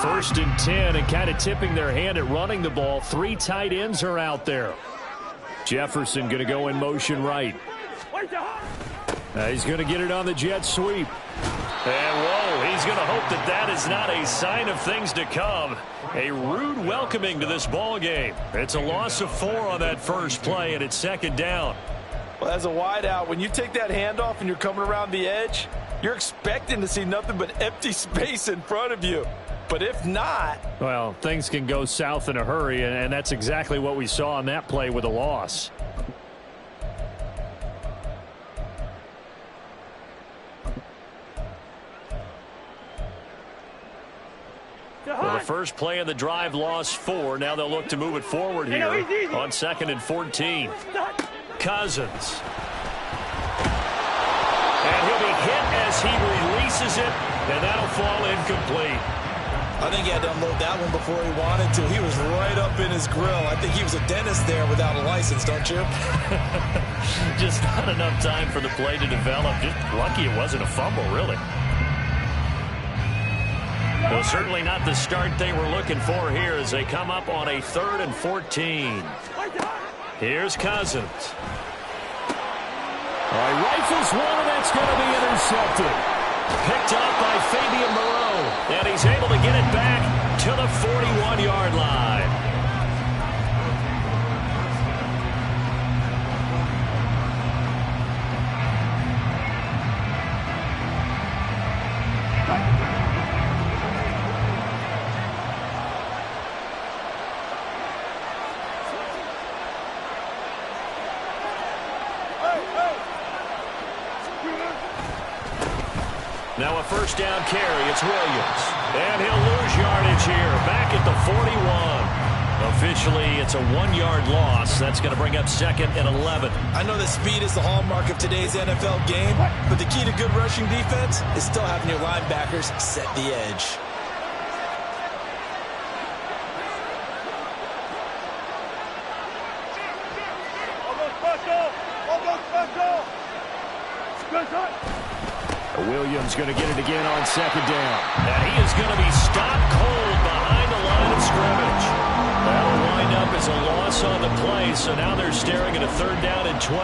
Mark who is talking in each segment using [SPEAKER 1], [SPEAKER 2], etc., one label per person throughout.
[SPEAKER 1] First and 10, and kind of tipping their hand at running the ball. 3 tight ends are out there. Jefferson going to go in motion right. He's going to get it on the jet sweep. And whoa, he's going to hope that that is not a sign of things to come. A rude welcoming to this ball game. It's a loss of 4 on that first play, and it's second down.
[SPEAKER 2] Well, as a wideout, when you take that handoff and you're coming around the edge, you're expecting to see nothing but empty space in front of you. But if not...
[SPEAKER 1] well, things can go south in a hurry, and that's exactly what we saw on that play with a loss. Well, the first play of the drive lost 4. Now they'll look to move it forward here on 2nd and 14. Cousins. And he'll be hit as he releases it, and that'll fall incomplete.
[SPEAKER 2] I think he had to unload that one before he wanted to. He was right up in his grill. I think he was a dentist there without a license, don't you?
[SPEAKER 1] Just not enough time for the play to develop. Just lucky it wasn't a fumble, really. Well, certainly not the start they were looking for here as they come up on a 3rd and 14. Here's Cousins. All right, rifles one, and that's going to be intercepted. Picked up by Fabian Moreau, and he's able to get it back to the 41-yard line. Now a first down carry. It's Williams. And he'll lose yardage here. Back at the 41. Officially, it's a 1-yard loss. That's going to bring up 2nd and 11.
[SPEAKER 2] I know that speed is the hallmark of today's NFL game, but the key to good rushing defense is still having your linebackers set the edge.
[SPEAKER 1] Williams going to get it again on 2nd down. And he is going to be stopped cold behind the line of scrimmage. That'll wind up as a loss on the play, so now they're staring at a 3rd down and 12.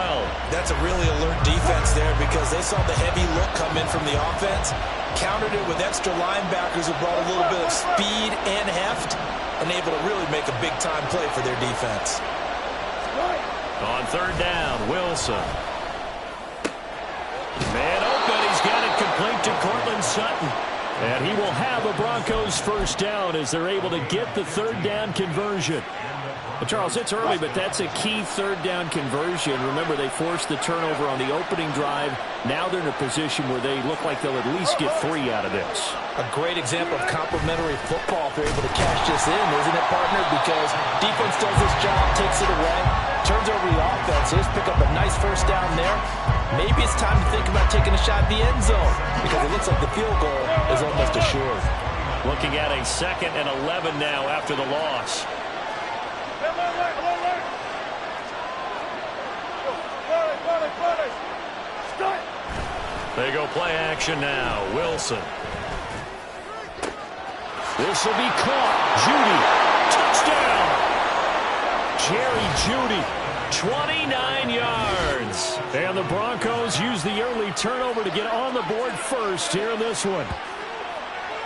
[SPEAKER 2] That's a really alert defense there because they saw the heavy look come in from the offense, countered it with extra linebackers who brought a little bit of speed and heft, and able to really make a big-time play for their defense.
[SPEAKER 1] On 3rd down, Wilson. Man open, he's got it complete to Cortland Sutton. And he will have a Broncos first down as they're able to get the 3rd down conversion. Well, Charles, it's early, but that's a key 3rd down conversion. Remember, they forced the turnover on the opening drive. Now they're in a position where they look like they'll at least get 3 out of this.
[SPEAKER 2] A great example of complementary football if they're able to cash this in, isn't it, partner? Because defense does this job, takes it away, turns over the offense. Just pick up a nice first down there. Maybe it's time to think about taking a shot at the end zone because it looks like the field goal is almost assured.
[SPEAKER 1] Looking at a 2nd and 11 now after the loss. They go play action now. Wilson. This will be caught. Judy. Touchdown. Jerry Judy. 29 yards. And the Broncos use the early turnover to get on the board first here in this one.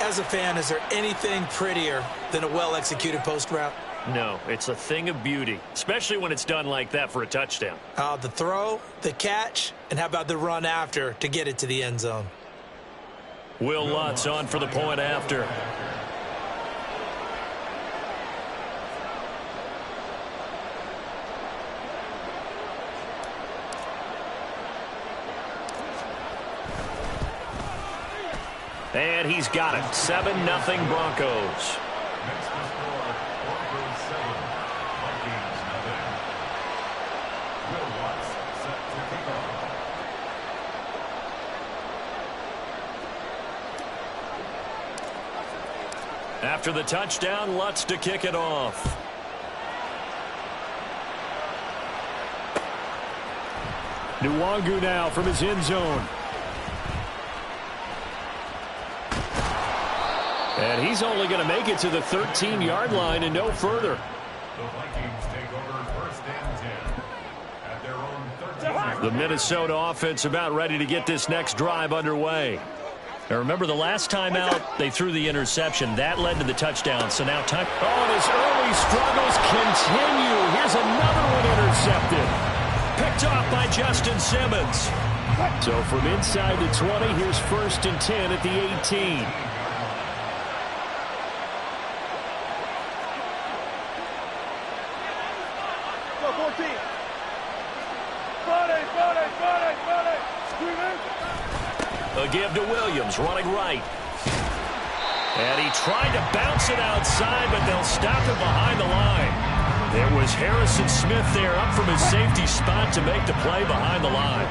[SPEAKER 2] As a fan, is there anything prettier than a well-executed post route?
[SPEAKER 1] No, it's a thing of beauty, especially when it's done like that for a touchdown.
[SPEAKER 2] The throw, the catch, and how about the run after to get it to the end zone?
[SPEAKER 1] Will Lutz on for the point after. And he's got it. 7-0 Broncos. After the touchdown, Lutz to kick it off. Nwangu now from his end zone. And he's only going to make it to the 13-yard line and no further.
[SPEAKER 3] The Vikings take over first and 10 at their own 13.
[SPEAKER 1] The Minnesota offense about ready to get this next drive underway. Now remember, the last time out, they threw the interception. That led to the touchdown. So now time. Oh, and his early struggles continue. Here's another one intercepted. Picked off by Justin Simmons. So from inside the 20, here's first and 10 at the 18. A give to Williams, running right. And he tried to bounce it outside, but they'll stop him behind the line. There was Harrison Smith there up from his safety spot to make the play behind the line.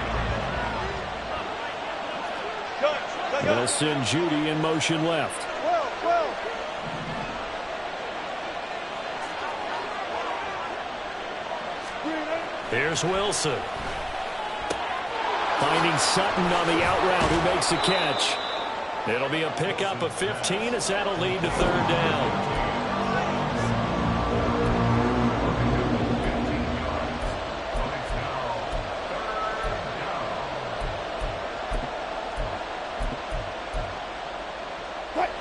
[SPEAKER 1] They'll send Judy in motion left. Here's Wilson. Finding Sutton on the out route, who makes the catch. It'll be a pickup of 15 as that'll lead to third down.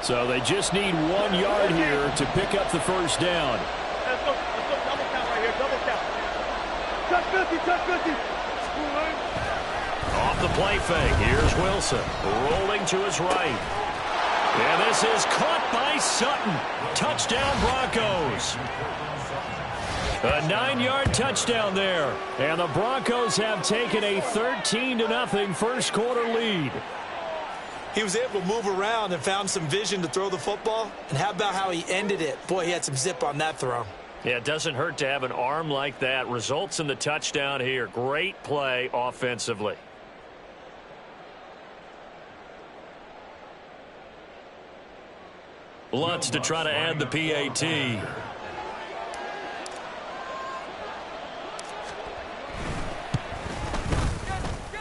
[SPEAKER 1] So they just need 1 yard here to pick up the first down.
[SPEAKER 4] Let's go double count right here, double count. Touch 50, touch 50.
[SPEAKER 1] Off the play fake, here's Wilson, rolling to his right. And this is caught by Sutton. Touchdown Broncos. A 9-yard touchdown there. And the Broncos have taken a 13-0 first quarter lead.
[SPEAKER 2] He was able to move around and found some vision to throw the football. And how about how he ended it? Boy, he had some zip on that throw.
[SPEAKER 1] Yeah, it doesn't hurt to have an arm like that. Results in the touchdown here. Great play offensively. Lutz to try to add the PAT.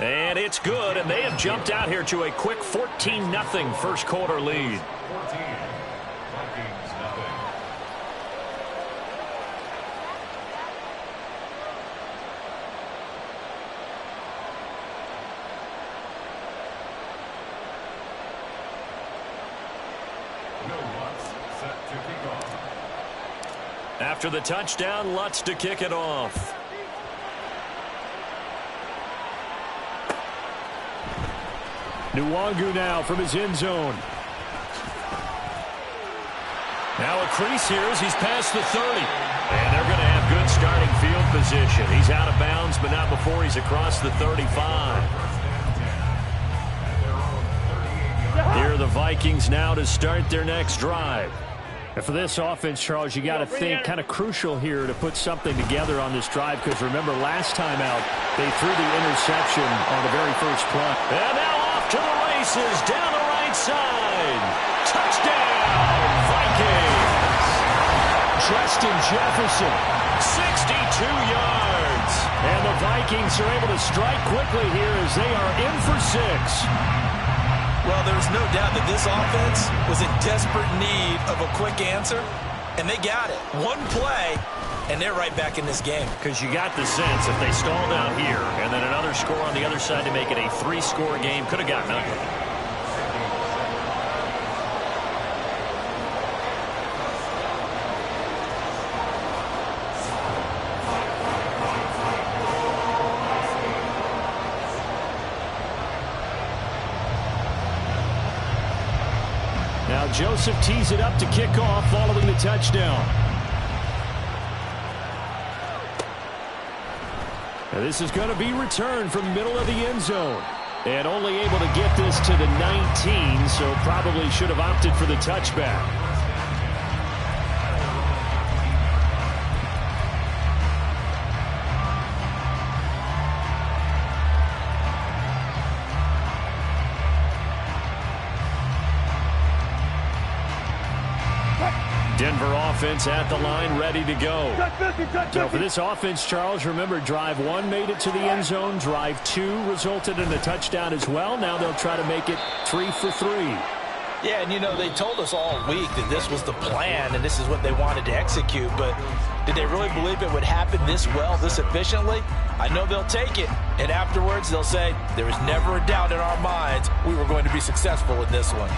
[SPEAKER 1] And it's good, and they have jumped out here to a quick 14-0 first quarter lead.
[SPEAKER 3] 14, Vikings nothing. Set to kick off.
[SPEAKER 1] After the touchdown, Lutz to kick it off. Nwangu now from his end zone. Now a crease here as he's past the 30. And they're going to have good starting field position. He's out of bounds, but not before he's across the 35. Here are the Vikings now to start their next drive. And for this offense, Charles, you got to think kind of crucial here to put something together on this drive, because remember last time out they threw the interception on the very first play. And now off to the races down the right side. Touchdown Vikings. Justin Jefferson, 62 yards. And the Vikings are able to strike quickly here as they are in for 6.
[SPEAKER 2] Well, there's no doubt that this offense was in desperate need of a quick answer, and they got it. One play, and they're right back in this game.
[SPEAKER 1] Because you got the sense if they stalled out here and then another score on the other side to make it a 3-score game, could have gotten ugly. Now Joseph tees it up to kick off following the touchdown. Now this is going to be returned from the middle of the end zone. And only able to get this to the 19, so probably should have opted for the touchback. Denver offense at the line, ready to go. So for this offense, Charles, remember, drive 1 made it to the end zone. Drive 2 resulted in a touchdown as well. Now they'll try to make it 3 for 3.
[SPEAKER 2] Yeah, and you know, they told us all week that this was the plan and this is what they wanted to execute, but did they really believe it would happen this well, this efficiently? I know they'll take it, and afterwards they'll say, there was never a doubt in our minds we were going to be successful in this one.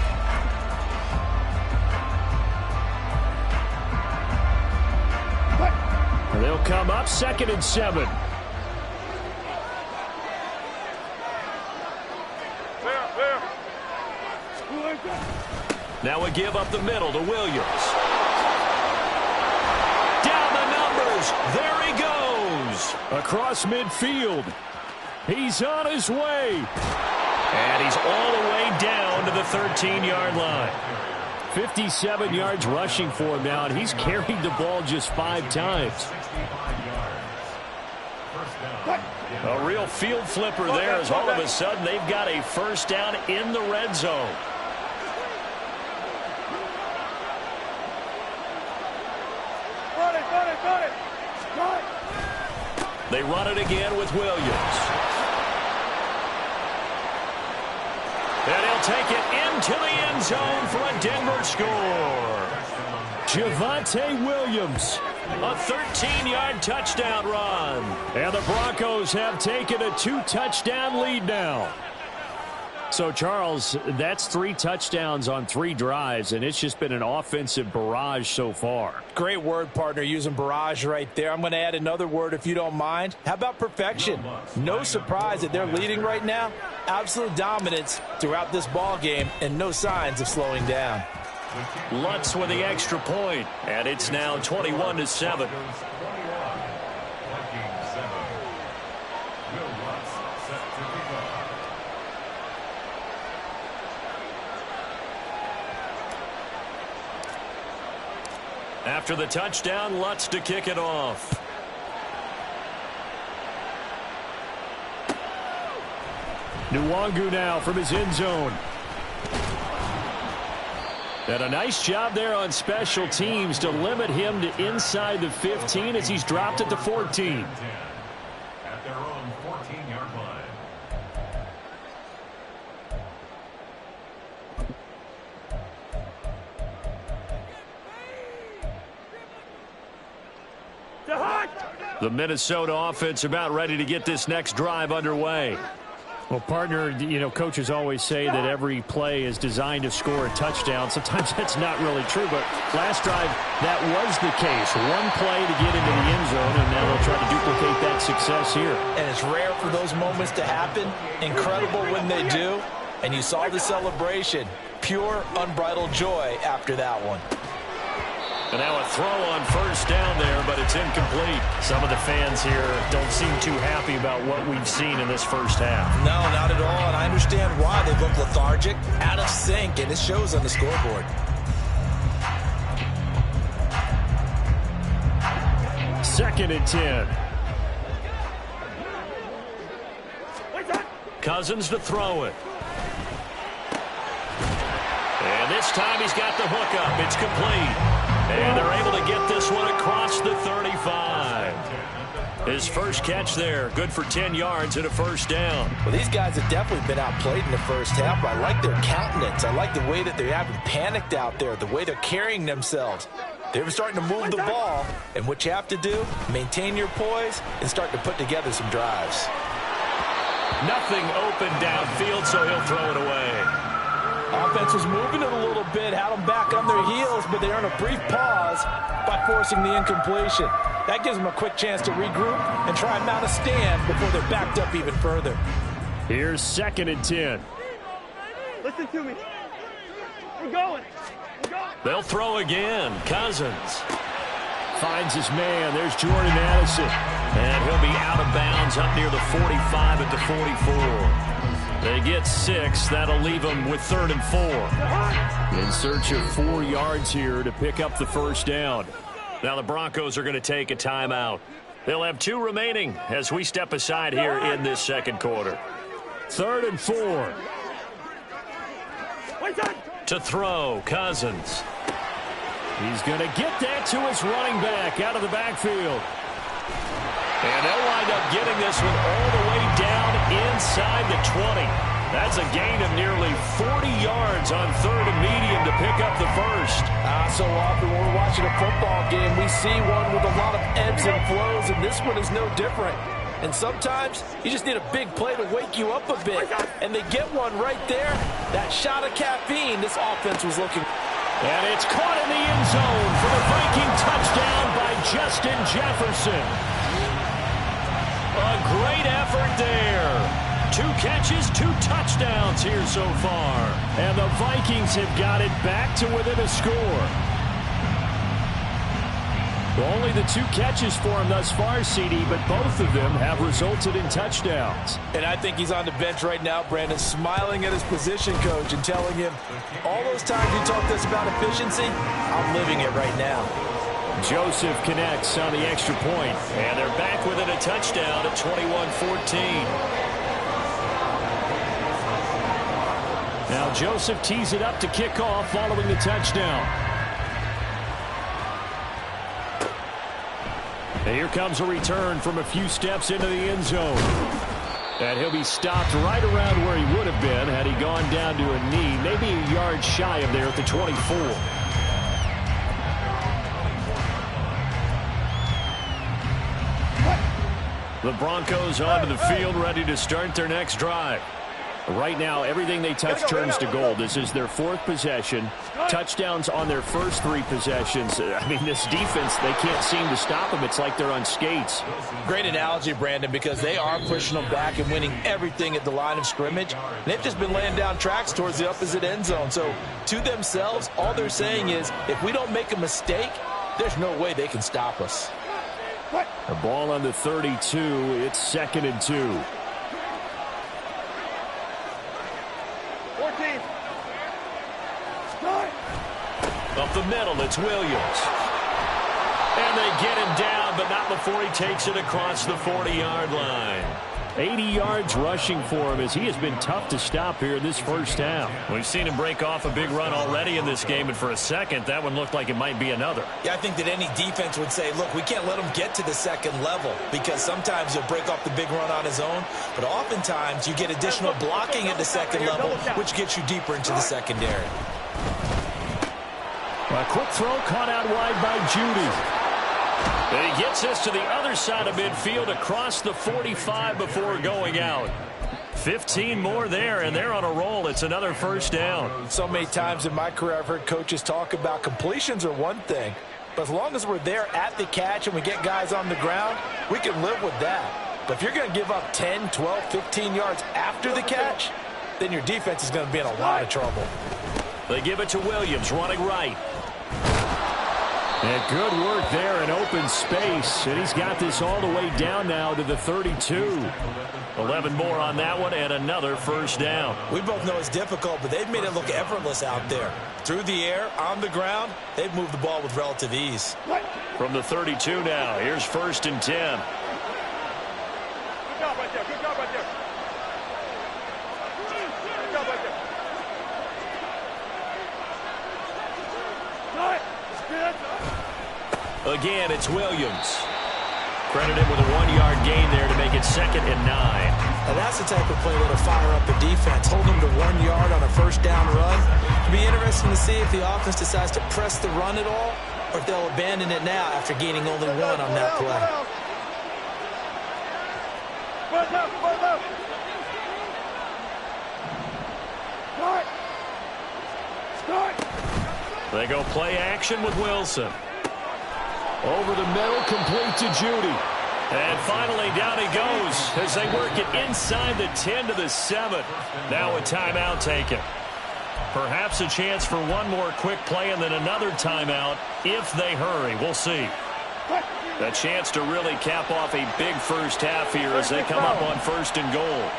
[SPEAKER 1] They'll come up 2nd and 7. Now a give up the middle to Williams. Down the numbers. There he goes. Across midfield. He's on his way. And he's all the way down to the 13-yard line. 57 yards rushing for him now, and he's carried the ball just 5 times. A real field flipper there as all of a sudden they've got a first down in the red zone. They run it again with Williams. And he'll take it into the end zone for a Denver score. Javonte Williams, a 13-yard touchdown run. And the Broncos have taken a 2-touchdown lead now. So, Charles, that's 3 touchdowns on 3 drives, and it's just been an offensive barrage so far.
[SPEAKER 2] Great word, partner, using barrage right there. I'm going to add another word if you don't mind. How about perfection? No surprise that they're leading right now. Absolute dominance throughout this ball game and no signs of slowing down.
[SPEAKER 1] Lutz with the extra point, and it's now 21-7. After the touchdown, Lutz to kick it off. Nwangu now from his end zone. And a nice job there on special teams to limit him to inside the 15 as he's dropped at the 14.
[SPEAKER 3] At their own 14-yard line.
[SPEAKER 1] The Minnesota offense about ready to get this next drive underway. Well, partner, you know, coaches always say that every play is designed to score a touchdown. Sometimes that's not really true, but last drive, that was the case. One play to get into the end zone, and now they'll try to duplicate that success here.
[SPEAKER 2] And it's rare for those moments to happen. Incredible when they do. And you saw the celebration. Pure, unbridled joy after that one.
[SPEAKER 1] And now a throw on first down there, but it's incomplete. Some of the fans here don't seem too happy about what we've seen in this first half.
[SPEAKER 2] No, not at all, and I understand why. They look lethargic, out of sync, and it shows on the scoreboard.
[SPEAKER 1] Second and 10. Cousins to throw it. And this time he's got the hook up. It's complete. And they're able to get this one across the 35. His first catch there, good for 10 yards and a first down.
[SPEAKER 2] Well, these guys have definitely been outplayed in the first half. I like their countenance. I like the way that they haven't panicked out there, the way they're carrying themselves. They're starting to move the ball, and what you have to do, maintain your poise and start to put together some drives.
[SPEAKER 1] Nothing open downfield, so he'll throw it away.
[SPEAKER 2] Offense was moving it a little bit, had them back on their heels, but they earned a brief pause by forcing the incompletion. That gives them a quick chance to regroup and try and mount a stand before they're backed up even further.
[SPEAKER 1] Here's 2nd and 10.
[SPEAKER 4] Listen to me. We're going.
[SPEAKER 1] They'll throw again. Cousins finds his man. There's Jordan Addison. And he'll be out of bounds up near the 45 at the 44. They get 6. That'll leave them with 3rd and 4. In search of 4 yards here to pick up the first down. Now the Broncos are going to take a timeout. They'll have 2 remaining as we step aside here in this second quarter. 3rd and 4. To throw, Cousins. He's going to get that to his running back out of the backfield. And they'll wind up getting this one all the way down inside the 20. That's a gain of nearly 40 yards on 3rd and medium to pick up the first.
[SPEAKER 2] So often when we're watching a football game, we see one with a lot of ebbs and flows, and this one is no different. And sometimes you just need a big play to wake you up a bit. And they get one right there. That shot of caffeine, this offense was looking.
[SPEAKER 1] And it's caught in the end zone for the Viking touchdown by Justin Jefferson. A great effort there. 2 catches, 2 touchdowns here so far. And the Vikings have got it back to within a score. Only the 2 catches for him thus far, CD, but both of them have resulted in touchdowns.
[SPEAKER 2] And I think he's on the bench right now, Brandon, smiling at his position coach and telling him, all those times you talked to us about efficiency, I'm living it right now.
[SPEAKER 1] Joseph connects on the extra point, and they're back within a touchdown at 21-14. Now Joseph tees it up to kick off following the touchdown. And here comes a return from a few steps into the end zone. And he'll be stopped right around where he would have been had he gone down to a knee, maybe a yard shy of there at the 24. The Broncos onto the field, ready to start their next drive. Right now, everything they touch turns to gold. This is their 4th possession. Touchdowns on their first 3 possessions. I mean, this defense, they can't seem to stop them. It's like they're on skates.
[SPEAKER 2] Great analogy, Brandon, because they are pushing them back and winning everything at the line of scrimmage. And they've just been laying down tracks towards the opposite end zone. So, to themselves, all they're saying is, if we don't make a mistake, there's no way they can stop us.
[SPEAKER 1] The ball on the 32. It's 2nd and 2.
[SPEAKER 4] 14.
[SPEAKER 1] Up the middle, it's Williams. And they get him down, but not before he takes it across the 40-yard line. 80 yards rushing for him as he has been tough to stop here in this first half. We've seen him break off a big run already in this game, and for a second, that one looked like it might be another.
[SPEAKER 2] Yeah, I think that any defense would say, look, we can't let him get to the second level because sometimes he'll break off the big run on his own, but oftentimes you get additional blocking at the second level, which gets you deeper into the secondary.
[SPEAKER 1] A quick throw caught out wide by Judy. And he gets us to the other side of midfield across the 45 before going out. 15 more there, and they're on a roll. It's another first down.
[SPEAKER 2] So many times in my career I've heard coaches talk about completions are one thing, but as long as we're there at the catch and we get guys on the ground, we can live with that. But if you're going to give up 10, 12, 15 yards after the catch, then your defense is going to be in a lot of trouble.
[SPEAKER 1] They give it to Williams, running right. And good work there in open space. And he's got this all the way down now to the 32. 11 more on that one and another first down.
[SPEAKER 2] We both know it's difficult, but they've made it look effortless out there. Through the air, on the ground, they've moved the ball with relative ease.
[SPEAKER 1] From the 32 now, here's 1st and 10.
[SPEAKER 4] Good job right there. Good job right there. Good job right there.
[SPEAKER 1] Again, it's Williams. Credit him with a 1-yard gain there to make it 2nd and 9.
[SPEAKER 2] Now that's the type of play that'll fire up the defense. Hold them to 1 yard on a first down run. It'll be interesting to see if the offense decides to press the run at all, or if they'll abandon it now after gaining only 1 on that play.
[SPEAKER 1] They go play action with Wilson. Over the middle, complete to Judy. And finally, down he goes as they work it inside the 10 to the 7. Now a timeout taken. Perhaps a chance for one more quick play and then another timeout if they hurry. We'll see. A chance to really cap off a big first half here as they come up on 1st and goal.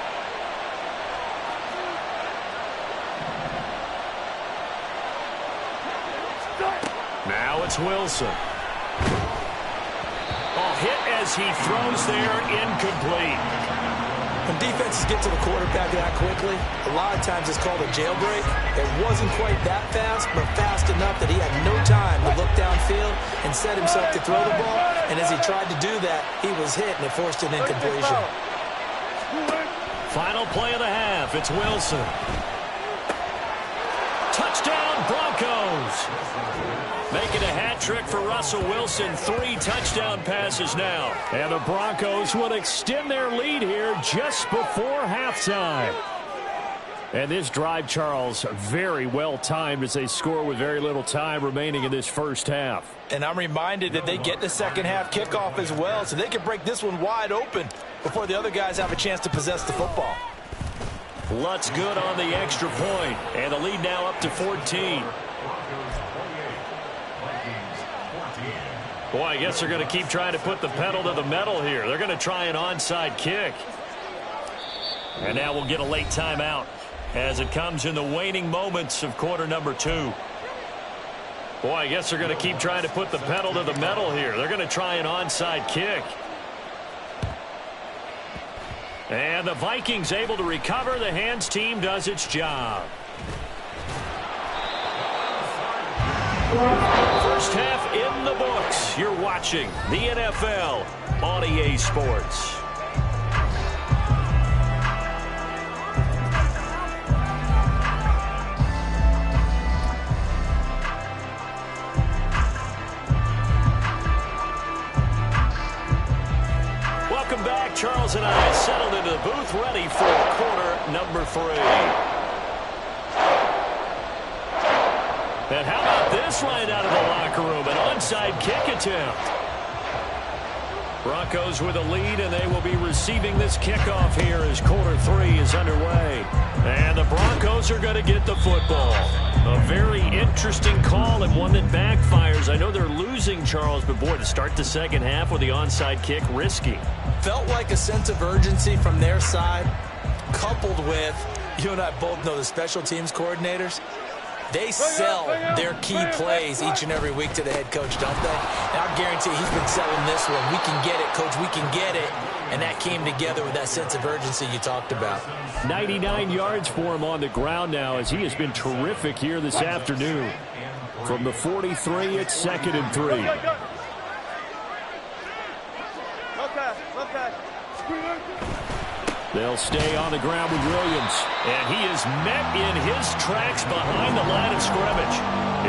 [SPEAKER 1] Now it's Wilson. Hit as he throws there, incomplete.
[SPEAKER 2] When defenses get to the quarterback that quickly, a lot of times it's called a jailbreak. It wasn't quite that fast, but fast enough that he had no time to look downfield and set himself to throw the ball. And as he tried to do that, he was hit and it forced an incompletion.
[SPEAKER 1] Final play of the half. It's Wilson. Touchdown, Broncos. Making a hat trick for Russell Wilson. 3 touchdown passes now. And the Broncos will extend their lead here just before halftime. And this drive, Charles, very well timed as they score with very little time remaining in this first half.
[SPEAKER 2] And I'm reminded that they get the second half kickoff as well, so they can break this one wide open before the other guys have a chance to possess the football.
[SPEAKER 1] Lutz good on the extra point, and the lead now up to 14. Boy, I guess they're going to keep trying to put the pedal to the metal here. They're going to try an onside kick. And now we'll get a late timeout as it comes in the waning moments of quarter number 2. Boy, I guess they're going to keep trying to put the pedal to the metal here. They're going to try an onside kick. And the Vikings able to recover. The hands team does its job. First half in the books. You're watching the NFL on EA Sports. Welcome back. Charles and I settled into the booth ready for quarter number 3. And how about this right out of the locker room? An onside kick attempt. Broncos with a lead, and they will be receiving this kickoff here as quarter 3 is underway. And the Broncos are going to get the football. A very interesting call and one that backfires. I know they're losing, Charles, but boy, to start the second half with the onside kick, risky.
[SPEAKER 2] Felt like a sense of urgency from their side, coupled with, you and I both know the special teams coordinators. They sell their key plays each and every week to the head coach, don't they? And I guarantee he's been selling this one. We can get it, coach. We can get it. And that came together with that sense of urgency you talked about.
[SPEAKER 1] 99 yards for him on the ground now as he has been terrific here this afternoon. From the 43, it's 2nd and 3. They'll stay on the ground with Williams. And he is met in his tracks behind the line of scrimmage.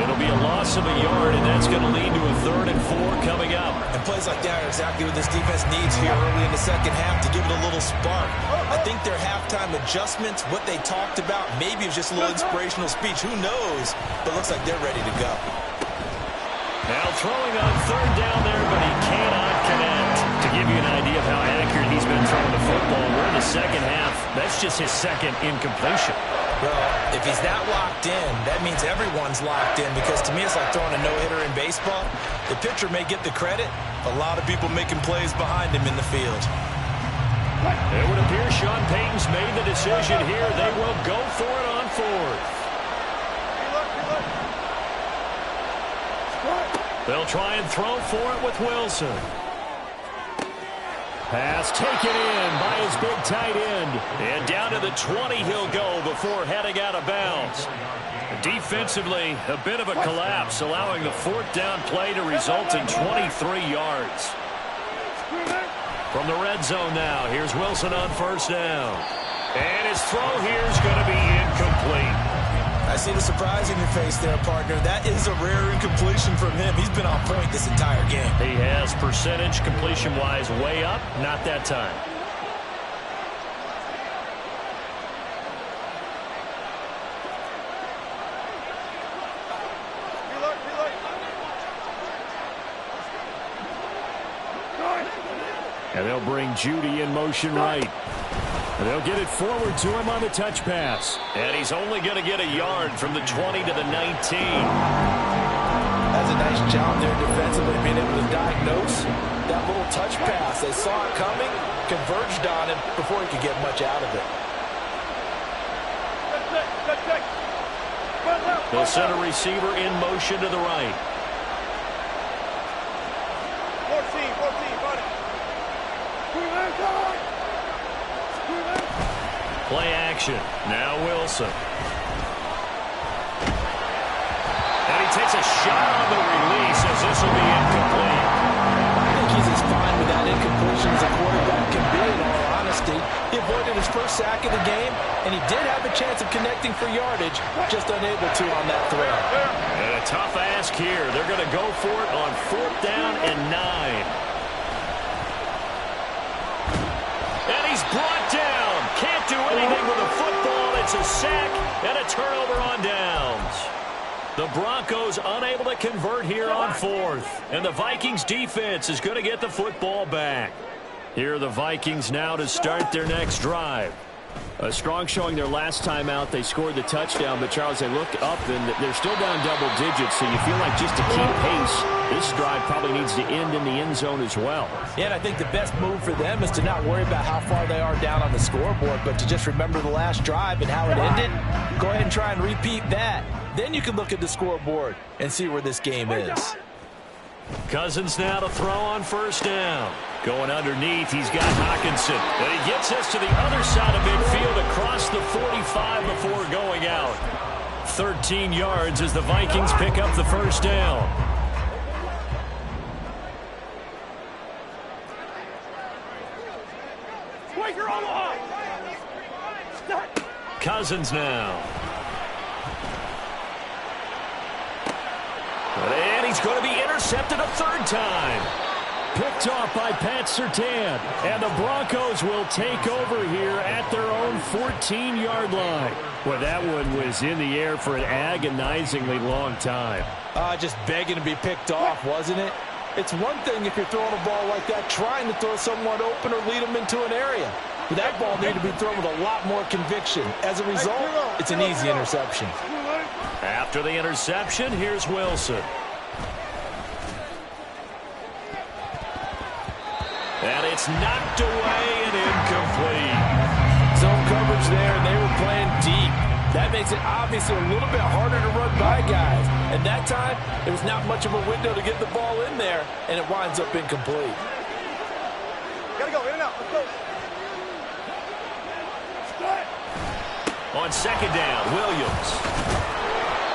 [SPEAKER 1] It'll be a loss of a yard, and that's going to lead to a 3rd and 4 coming up.
[SPEAKER 2] And plays like that are exactly what this defense needs here early in the second half to give it a little spark. I think their halftime adjustments, what they talked about, maybe it was just a little inspirational speech. Who knows? But it looks like they're ready to go.
[SPEAKER 1] Now throwing on 3rd down there, but he cannot connect. To give you an idea of how accurate he's been throwing the football, we're in the second half. That's just his 2nd incompletion.
[SPEAKER 2] Well, if he's that locked in, that means everyone's locked in, because to me it's like throwing a no-hitter in baseball. The pitcher may get the credit, a lot of people making plays behind him in the field.
[SPEAKER 1] It would appear Sean Payton's made the decision here. They will go for it on 4th. They'll try and throw for it with Wilson. Pass taken in by his big tight end. And down to the 20 he'll go before heading out of bounds. Defensively, a bit of a collapse, allowing the 4th down play to result in 23 yards. From the red zone now, here's Wilson on 1st down. And his throw here is going to be incomplete.
[SPEAKER 2] I see the surprise in your face there, partner. That is a rare incompletion from him. He's been on point this entire game.
[SPEAKER 1] He has percentage completion-wise way up, not that time. And they'll bring Judy in motion right. And they'll get it forward to him on the touch pass. And he's only going to get a yard from the 20 to the 19.
[SPEAKER 2] That's a nice job there defensively, being able to diagnose that little touch pass. They saw it coming, converged on it before he could get much out of it.
[SPEAKER 1] They'll send a receiver in motion to the right.
[SPEAKER 4] 14, got it.
[SPEAKER 1] Play action. Now Wilson. And he takes a shot on the release as this will be incomplete.
[SPEAKER 2] I think he's as fine with that incompletion as a quarterback can be, in all honesty. honesty. He avoided his first sack of the game, and he did have a chance of connecting for yardage, just unable to on that throw.
[SPEAKER 1] And a tough ask here. They're going to go for it on 4th down and 9. And he's brought down. Can't do anything with the football. It's a sack and a turnover on downs. The Broncos unable to convert here on 4th. And the Vikings defense is going to get the football back. Here are the Vikings now to start their next drive. A strong showing their last time out. They scored the touchdown, but Charles, they look up and they're still down double digits, so you feel like just to keep pace, this drive probably needs to end in the end zone as well.
[SPEAKER 2] Yeah, and I think the best move for them is to not worry about how far they are down on the scoreboard, but to just remember the last drive and how it ended. Go ahead and try and repeat that. Then you can look at the scoreboard and see where this game is.
[SPEAKER 1] Cousins now to throw on 1st down. Going underneath, he's got Hockenson. And he gets us to the other side of midfield across the 45 before going out. 13 yards as the Vikings pick up the 1st down. Cousins now. And he's going to be intercepted a 3rd time. Picked off by Pat Surtain. And the Broncos will take over here at their own 14-yard line. Well, that one was in the air for an agonizingly long time.
[SPEAKER 2] Just begging to be picked off, wasn't it? It's one thing if you're throwing a ball like that, trying to throw someone open or lead them into an area. But that ball needed to be thrown with a lot more conviction. As a result, it's an easy interception.
[SPEAKER 1] After the interception, here's Wilson. And it's knocked away and incomplete.
[SPEAKER 2] Zone coverage there, and they were playing deep. That makes it obviously a little bit harder to run by guys. And that time, there was not much of a window to get the ball in there, and it winds up incomplete.
[SPEAKER 4] Gotta go, in and out, let's go.
[SPEAKER 1] On 2nd down, Williams.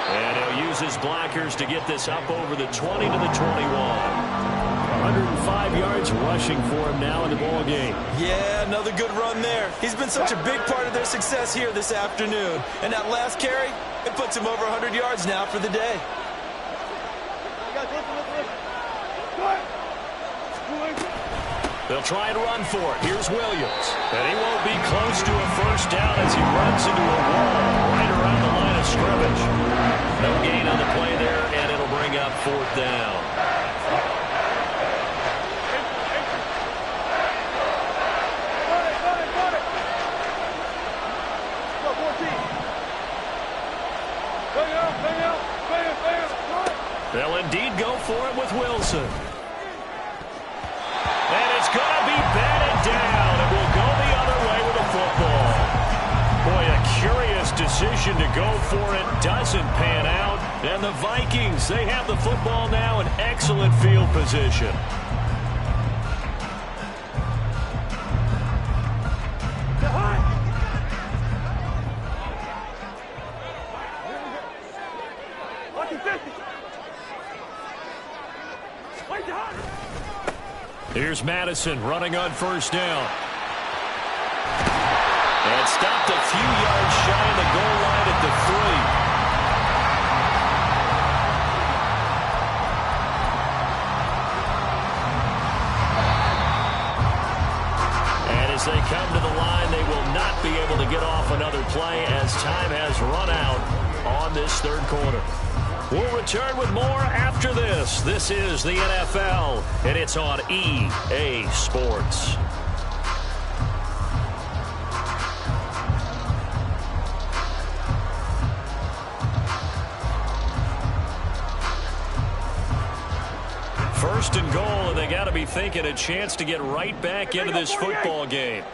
[SPEAKER 1] And he'll use his blockers to get this up over the 20 to the 21. 105 yards rushing for him now in the ball game.
[SPEAKER 2] Yeah, another good run there. He's been such a big part of their success here this afternoon. And that last carry, it puts him over 100 yards now for the day.
[SPEAKER 1] They'll try and run for it. Here's Williams. And he won't be close to a 1st down as he runs into a wall right around the line of scrimmage. No gain on the play there, and it'll bring up 4th down. They'll indeed go for it with Wilson. And it's going to be batted down. It will go the other way with the football. Boy, a curious decision to go for it. Doesn't pan out. And the Vikings, they have the football now in excellent field position. Here's Madison running on 1st down. And stopped a few yards shy of the goal line at the 3. And as they come to the line, they will not be able to get off another play as time has run out on this 3rd quarter. We'll return with more after this. This is the NFL, and it's on EA Sports. First and goal, and they got to be thinking a chance to get right back into this football game.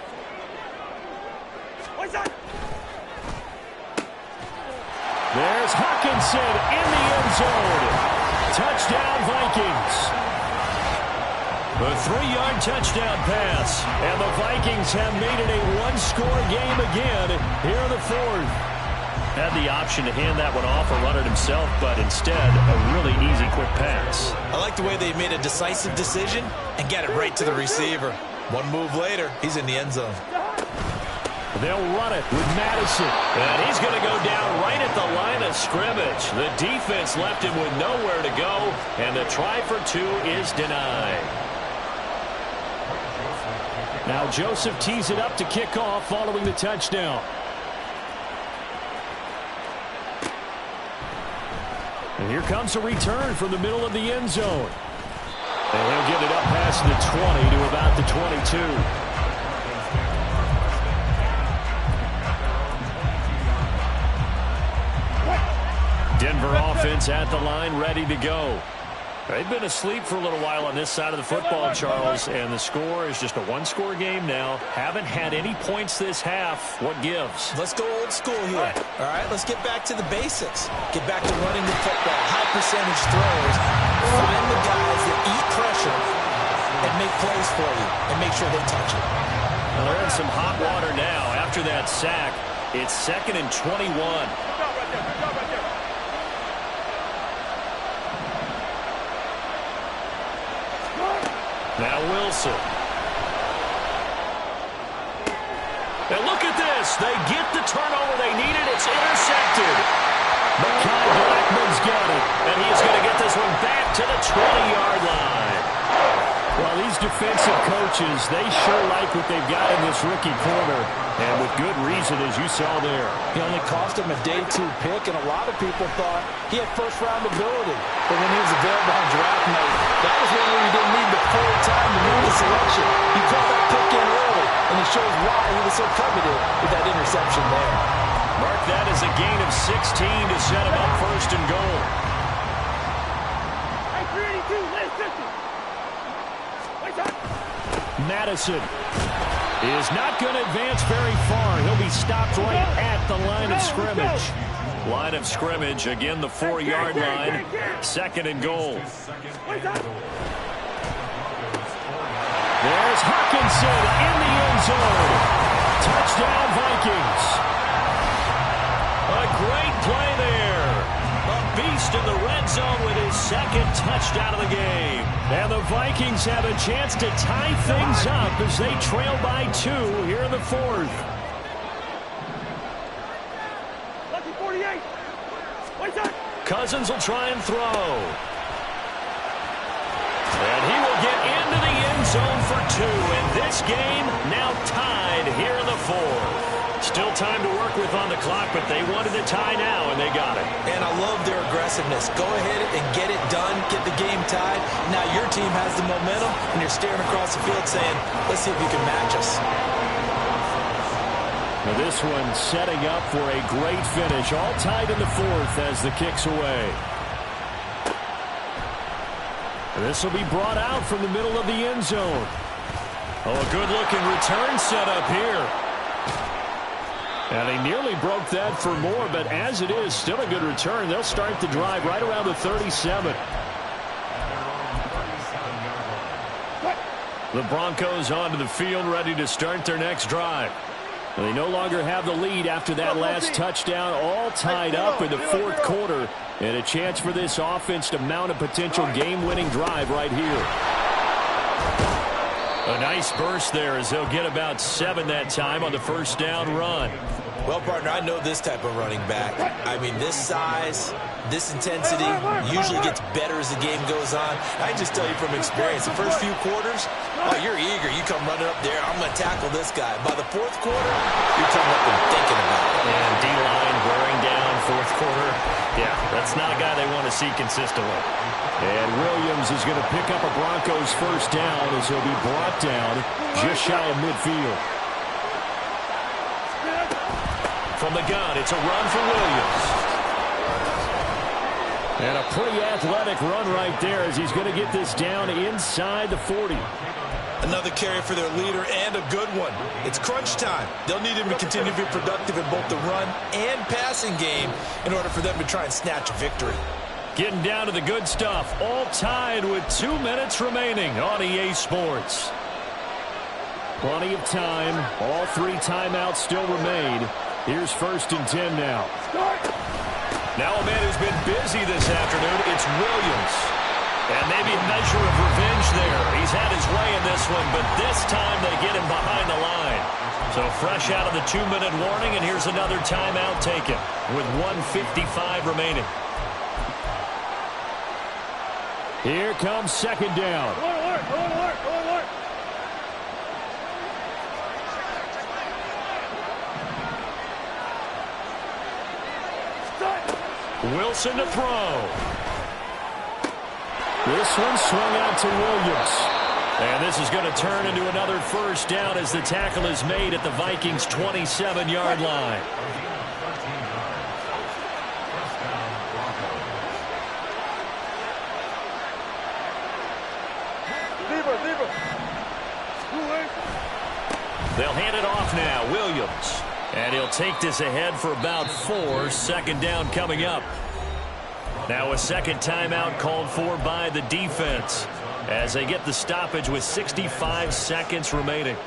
[SPEAKER 1] There's Hockenson in the end zone. Touchdown, Vikings. A 3-yard touchdown pass. And the Vikings have made it a one-score game again here in the 4th. Had the option to hand that one off or run it himself, but instead, a really easy, quick pass.
[SPEAKER 2] I like the way they made a decisive decision and got it right to the receiver. One move later, he's in the end zone.
[SPEAKER 1] They'll run it with Madison. And he's going to go down right at the line of scrimmage. The defense left him with nowhere to go, and the try for two is denied. Now Joseph tees it up to kick off following the touchdown. And here comes a return from the middle of the end zone. And he'll get it up past the 20 to about the 22. Denver offense at the line, ready to go. They've been asleep for a little while on this side of the football, Charles, and the score is just a one-score game now. Haven't had any points this half. What gives?
[SPEAKER 2] Let's go old school here. All right, let's get back to the basics. Get back to running the football, high percentage throws. Find the guys that eat pressure and make plays for you and make sure they touch it.
[SPEAKER 1] Well, they're in some hot water now. After that sack, it's 2nd and 21. Now Wilson. And look at this. They get the turnover they needed. It's intercepted. Mekhi Blackmon's got it. And he's going to get this one back to the 20-yard line. Well, these defensive coaches, they sure like what they've got in this rookie corner. And with good reason, as you saw there.
[SPEAKER 2] He only cost him a day 2 pick, and a lot of people thought he had first-round ability. But when he was available on draft night, that was when he didn't need the full time to move the selection. He called that pick in early, and it shows why he was so coveted with that interception there.
[SPEAKER 1] Mark that as a gain of 16 to set him up 1st and goal.
[SPEAKER 4] Hey, 382, last 50.
[SPEAKER 1] Madison is not going to advance very far. He'll be stopped right at the line of scrimmage. Line of scrimmage, again the 4-yard line. 2nd and goal. There's Hawkinson in the end zone. Touchdown Vikings. A great play there. A beast in the red zone with his 2nd touchdown of the game. And the Vikings have a chance to tie things up as they trail by 2 here in the 4th.
[SPEAKER 4] Lucky 48.
[SPEAKER 1] Cousins will try and throw. And he will get into the end zone for 2. And this game now tied here in the 4th. Still time to work with on the clock, but they wanted to tie now, and they got it.
[SPEAKER 2] And I love their aggressiveness. Go ahead and get it done, get the game tied. Now your team has the momentum, and you're staring across the field saying, let's see if you can match us.
[SPEAKER 1] Now this one setting up for a great finish. All tied in the 4th as the kick's away. This will be brought out from the middle of the end zone. Oh, a good-looking return set up here. And he nearly broke that for more, but as it is, still a good return. They'll start the drive right around the 37. The Broncos onto the field, ready to start their next drive. And they no longer have the lead after that last touchdown, all tied up in the 4th quarter. And a chance for this offense to mount a potential game-winning drive right here. A nice burst there as they'll get about 7 that time on the 1st down run.
[SPEAKER 2] Well, partner, I know this type of running back. I mean, this size, this intensity usually gets better as the game goes on. I can just tell you from experience, the first few quarters, oh, you're eager. You come running up there, I'm going to tackle this guy. By the 4th quarter, you're coming up and thinking about it.
[SPEAKER 1] And D-line wearing down 4th quarter. Yeah, that's not a guy they want to see consistently. And Williams is going to pick up a Broncos 1st down as he'll be brought down just shy of midfield. From the gun, it's a run for Williams. And a pretty athletic run right there as he's going to get this down inside the 40.
[SPEAKER 2] Another carry for their leader and a good one. It's crunch time. They'll need him to continue to be productive in both the run and passing game in order for them to try and snatch a victory.
[SPEAKER 1] Getting down to the good stuff. All tied with 2 minutes remaining on EA Sports. Plenty of time. All 3 timeouts still remain. Here's 1st and 10 now. Now a man who's been busy this afternoon, it's Williams. And maybe a measure of revenge there. He's had his way in this one, but this time they get him behind the line. So fresh out of the 2-minute warning, and here's another timeout taken with 1:55 remaining. Here comes second down.
[SPEAKER 4] Go to work, go to work, go to work.
[SPEAKER 1] Wilson to throw. This one swung out to Williams. And this is going to turn into another first down as the tackle is made at the Vikings' 27-yard line. They'll hand it off now. Williams. And he'll take this ahead for about 4. Second down coming up. Now a second timeout called for by the defense as they get the stoppage with 65 seconds remaining.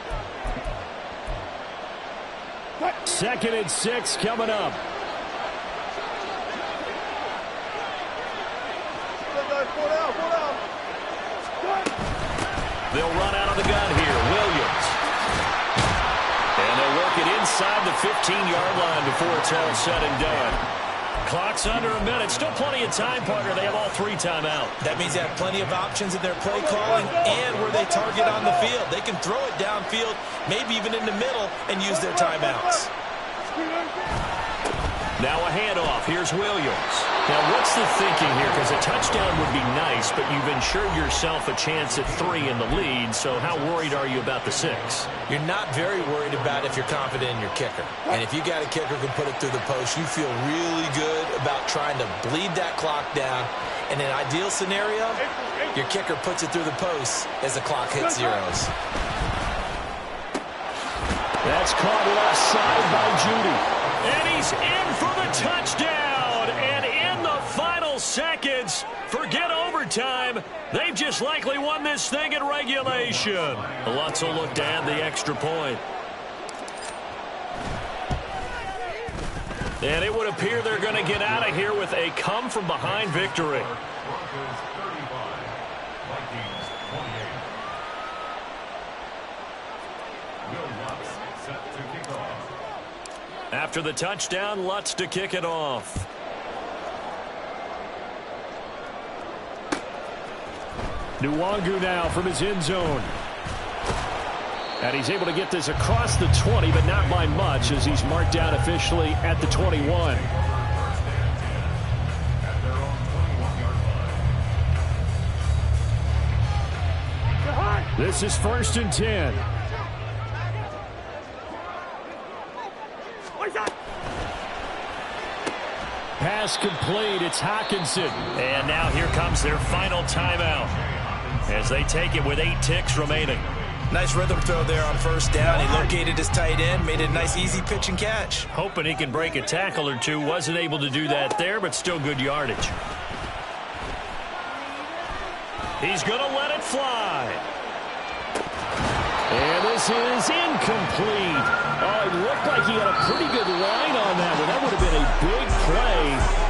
[SPEAKER 1] 2nd and 6 coming up. They'll run out of the gun here. Williams. And they'll work it inside the 15-yard line before it's all said and done. Clock's under a minute. Still plenty of time, partner. They have all 3 timeout.
[SPEAKER 2] That means they have plenty of options in their play calling and where they target on the field. They can throw it downfield, maybe even in the middle, and use their timeouts.
[SPEAKER 1] Now a handoff. Here's Williams. Now what's the thinking here? Because a touchdown would be nice, but you've ensured yourself a chance at 3 in the lead, so how worried are you about the 6?
[SPEAKER 2] You're not very worried about if you're confident in your kicker. And if you got a kicker who can put it through the post, you feel really good about trying to bleed that clock down. In an ideal scenario, your kicker puts it through the post as the clock hits zeros.
[SPEAKER 1] That's caught left side by Judy. And he's in for the touchdown. And in the final seconds, forget overtime. They've just likely won this thing in regulation. Lutz will look to add the extra point. And it would appear they're going to get out of here with a come-from-behind victory.
[SPEAKER 3] Broncos 35, Vikings 28. Will Lutz set to kick off.
[SPEAKER 1] After the touchdown, Lutz to kick it off. Nwangu now from his end zone. And he's able to get this across the 20, but not by much as he's marked down officially at the 21. This is 1st and 10. Pass complete. It's Hockenson. And now here comes their final timeout as they take it with 8 ticks remaining.
[SPEAKER 2] Nice rhythm throw there on first down. He located his tight end, made it a nice easy pitch and catch.
[SPEAKER 1] Hoping he can break a tackle or two. Wasn't able to do that there, but still good yardage. He's going to let it fly. And this is incomplete. Oh, it looked like he had a pretty good line on that one. That would have been a big play.